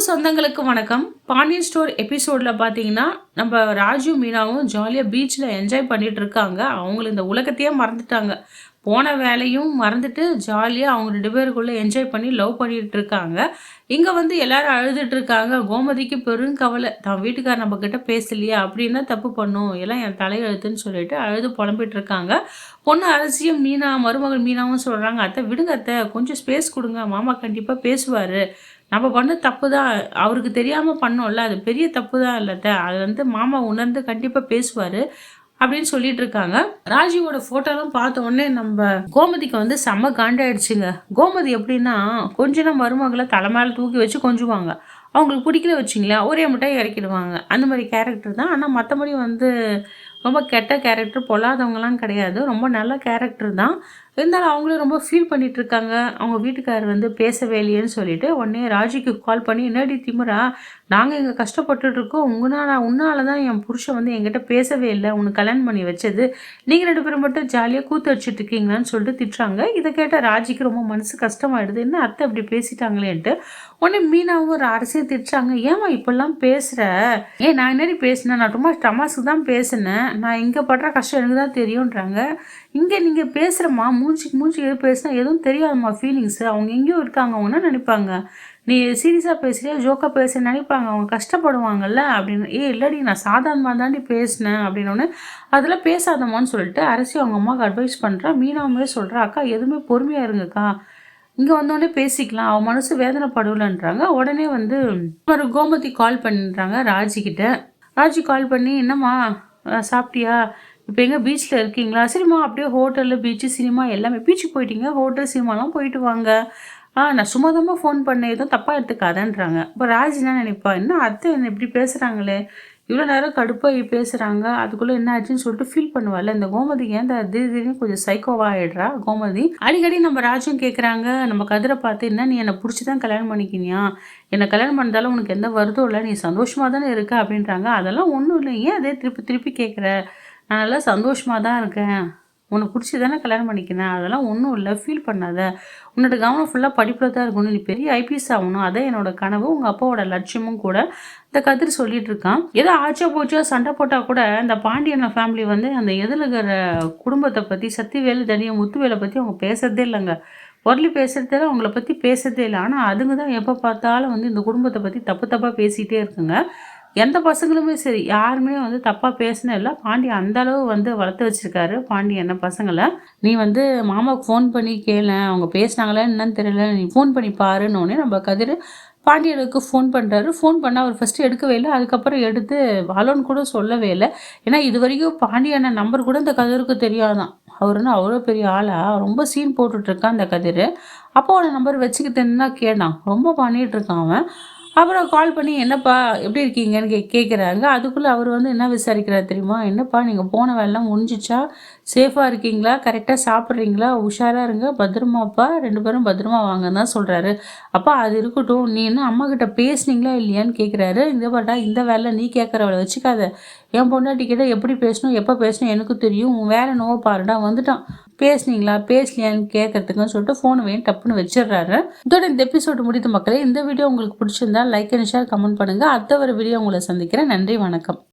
சொந்தங்களுக்கு வணக்கம். பாண்டியன் ஸ்டோர் எபிசோட்ல பார்த்தீங்கன்னா, நம்ம ராஜு, மீனாவும் ஜாலியா பீச்ல என்ஜாய் பண்ணிட்டு இருக்காங்க. அவங்கள இந்த உலகத்தையே மறந்துட்டாங்க. போன வேலையும் மறந்துட்டு ஜாலியா அவங்க 2 பேருக்குள்ள என்ஜாய் பண்ணி லவ் பண்ணிட்டு இருக்காங்க. இங்க வந்து எல்லாரும் அழுதுட்டு இருக்காங்க. கோமதிக்கு பெருங்கவலை. தான் வீட்டுக்காரர் நம்மகிட்ட பேசலையே, அப்படி என்ன தப்பு பண்ணோம்? எல்லாம் என் தலையெழுத்துன்னு சொல்லிட்டு அழுது புலம்பிட்டு இருக்காங்க. பொண்ணு அரசியும் மருமகள் மீனாவும் சொல்றாங்க, "அத்தை விடுங்க அத்தை. கொஞ்சம் ஸ்பேஸ் குடுங்க. மாமா கண்டிப்பா பேசுவாரு. நம்ம பண்ண தப்பு தான். அவருக்கு தெரியாம பண்ணோம்ல. அது பெரிய தப்பு தான் இல்ல அத்த. அது வந்து மாமா உணர்ந்து கண்டிப்பா பேசுவாரு." அப்படின்னு சொல்லிட்டு இருக்காங்க. ராஜியோட ஃபோட்டோலாம் பார்த்த உடனே நம்ம கோமதிக்கு வந்து செம்ம காண்டாயிடுச்சுங்க. கோமதி எப்படின்னா, கொஞ்சின மருமகள தலை மேல தூக்கி வச்சு கொஞ்சுவாங்க. அவங்களுக்கு பிடிக்கல வச்சுங்களேன், ஒரே முட்டாய் இறக்கிடுவாங்க. அந்த மாரி கேரக்டர் தான். ஆனா மத்தபடி வந்து ரொம்ப கெட்ட கேரக்டர், பொல்லாதவங்கலாம் கிடையாது. ரொம்ப நல்ல கேரக்டர் தான். இருந்தாலும் அவங்களும் ரொம்ப ஃபீல் பண்ணிட்டு இருக்காங்க. அவங்க வீட்டுக்காரர் வந்து பேசவே இல்லையேன்னு சொல்லிட்டு, உடனே ராஜிக்கு கால் பண்ணி, "என்னடி திமிரா? நாங்க இங்க கஷ்டப்பட்டுட்டு இருக்கோம். உன்னால தான் என் புருஷன் வந்து என்கிட்ட பேசவே இல்ல. உனக்கு கல்யாணம் பண்ணி வச்சது. நீங்க 2 பேரும் மட்டும் ஜாலியா கூத்து அடிச்சுட்டு இருக்கீங்களான்னு" சொல்லிட்டு திட்டுறாங்க. இத கேட்ட ராஜிக்கு ரொம்ப மனசு கஷ்டமாயிடுது. என்ன அத்தை இப்படி பேசிட்டாங்களேன்ட்டு. உடனே மீனாவும் ஒரு அரசியல் திட்டுறாங்க. "ஏம்மா இப்படிலாம் பேசுற? ஏய் நான் என்னடி பேசினேன்? நான் சும்மா தமாசுக்கு தான் பேசினேன். நான் இங்க படுற கஷ்டம் எனக்கு தான் தெரியுன்றாங்க. இங்க நீங்க பேசுறம்மா, மூஞ்சிக்கு மூஞ்சி எது பேசினா எதுவும் தெரியாதும்மா ஃபீலிங்ஸ். அவங்க எங்கேயோ இருக்காங்க. அவங்க என்ன நினைப்பாங்க? நீ சீரியஸா பேசுறியா? ஜோக்கா பேசுறேன்னு நினைப்பாங்க. அவங்க கஷ்டப்படுவாங்கல்ல" அப்படின்னு. "ஏய் இல்லடி நான் சாதாரணமா தாண்டி பேசினேன்" அப்படின்னோடனே, "அதெல்லாம் பேசாதம்மான்னு" சொல்லிட்டு அரசி அவங்க அம்மாவுக்கு அட்வைஸ் பண்றா. மீனாவுமே சொல்றா, "அக்கா எதுவுமே பொறுமையா இருங்கக்கா. இங்க வந்தோடனே பேசிக்கலாம். அவ மனசு வேதனைப்படுவலன்றாங்க." உடனே வந்து ஒரு கோமதி கால் பண்றாங்க ராஜி கிட்ட. ராஜி கால் பண்ணி, "என்னம்மா சாப்பிட்டியா? இப்போ எங்க பீச்ல இருக்கீங்களா? சரிம்மா அப்படியே ஹோட்டலு, பீச்சு, சினிமா எல்லாமே பீச்சுக்கு போயிட்டீங்க. ஹோட்டல், சினிமாலாம் போயிட்டு வாங்க. நான் சும்மா தாம்மா ஃபோன் பண்ணேன். எதுவும் தப்பா எடுத்துக்காதன்றாங்க." இப்போ ராஜி என்ன நினைப்பா? என்ன அத்தை என்ன இப்படி பேசுறாங்களே? இவ்வளோ நேரம் கடுப்பாகி பேசுறாங்க. அதுக்குள்ள என்ன ஆச்சுன்னு சொல்லிட்டு ஃபீல் பண்ணுவாள்ல. இந்த கோமதிக்கு ஏன் திடீர்னு கொஞ்சம் சைக்கோவா ஆயிடுறா கோமதி. அடிக்கடி நம்ம ராஜும் கேட்குறாங்க, நம்ம கதிரை பார்த்து, "என்ன நீ என்னை பிடிச்சி தான் கல்யாணம் பண்ணிக்கினியா? என்னை கல்யாணம் பண்ணதால உனக்கு எந்த வருத்தம் இல்லை? நீ சந்தோஷமா தானே இருக்க?" அப்படின்றாங்க. "அதெல்லாம் ஒன்றும் இல்லை. ஏன் அதே திருப்பி திருப்பி கேட்குற? நான் நல்லா சந்தோஷமா தான் இருக்கேன். உனக்கு பிடிச்சி தானே கல்யாணம் பண்ணிக்கினேன். அதெல்லாம் ஒன்றும் இல்லை. ஃபீல் பண்ணாத. உன்னோட கவனம் ஃபுல்லாக படிப்பில் தான் இருக்கணும். நீ பெரிய ஐபிஎஸ் ஆகணும். அதான் என்னோட கனவு. உங்கள் அப்பாவோட லட்சியமும் கூட." இந்த கதிர் சொல்லிட்டு இருக்கான். ஏதோ ஆச்சோ போச்சோ சண்டை போட்டால் கூட இந்த பாண்டியன் ஃபேமிலி வந்து அந்த எதிர்கிற குடும்பத்தை பற்றி, சத்திவேலு தனியாக முத்துவேலை பற்றி அவங்க பேசுறதே இல்லைங்க. பொருளி பேசுறதே இல்லை, அவங்கள பற்றி பேசுறதே இல்லை. ஆனால் அதுங்க தான் எப்போ பார்த்தாலும் வந்து இந்த குடும்பத்தை பற்றி தப்பு தப்பாக பேசிகிட்டே இருக்குங்க. எந்த பசங்களுமே சரி, யாருமே வந்து தப்பா பேசினே இல்ல. பாண்டியன் அந்த அளவு வந்து வளர்த்து வச்சிருக்காரு பாண்டியன் பசங்கள. "நீ வந்து மாமாவுக்கு ஃபோன் பண்ணி கேளேன். அவங்க பேசினாங்களா என்னன்னு தெரியல. நீ ஃபோன் பண்ணி பாருன்னோனே" நம்ம கதிர் பாண்டியனுக்கு ஃபோன் பண்றாரு. ஃபோன் பண்ணா அவர் ஃபர்ஸ்ட் எடுக்கவே இல்ல. அதுக்கப்புறம் எடுத்து ஹலோன்னு கூட சொல்லவே இல்ல. ஏன்னா இதுவரைக்கும் பாண்டியன் நம்பர் கூட இந்த கதிருக்கு தெரியாதாம். அவருன்னு அவ்வளோ பெரிய ஆளா? ரொம்ப சீன் போட்டுட்டு இருக்கான் இந்த கதிர். அப்பாவோட நம்பர் வச்சுக்கிட்டேன்னு தான் கேட்டான். ரொம்ப பண்ணிட்டு இருக்கான் அவன். அப்புறம் கால் பண்ணி, "என்னப்பா எப்படி இருக்கீங்கன்னு" கேட்குறாங்க. அதுக்குள்ளே அவர் வந்து என்ன விசாரிக்கிறார் தெரியுமா? "என்னப்பா நீங்கள் போன வேலைலாம் முடிஞ்சிச்சா? சேஃபாக இருக்கீங்களா? கரெக்டாக சாப்பிட்றீங்களா? உஷாராக இருங்க. பத்திரமாப்பா. 2 பேரும் பத்திரமா வாங்கன்னு தான் சொல்கிறாரு." "அப்பா அது இருக்கட்டும். நீ என்ன அம்மாக்கிட்ட பேசுனீங்களா இல்லையான்னு" கேட்குறாரு. "இந்த பாட்டா இந்த வேலை நீ கேட்குறவளை வச்சுக்காத. என் பொண்டாட்டி கிட்ட எப்படி பேசணும் எப்போ பேசணும் எனக்கு தெரியும். உன் வேலை நோவ பாருடா." வந்துட்டான். பேசுனீங்களா பேசலையான்னு கேட்கறதுக்குன்னு சொல்லிட்டு ஃபோனை வேணும் டப்புன்னு வச்சிடுறாரு. இதோட இந்த எபிசோடு முடித்த மக்களே, இந்த வீடியோ உங்களுக்கு பிடிச்சிருந்தா லைக் அண்ட் ஷேர் கமெண்ட் பண்ணுங்க. அடுத்த ஒரு வீடியோ உங்களை சந்திக்கிறேன். நன்றி, வணக்கம்.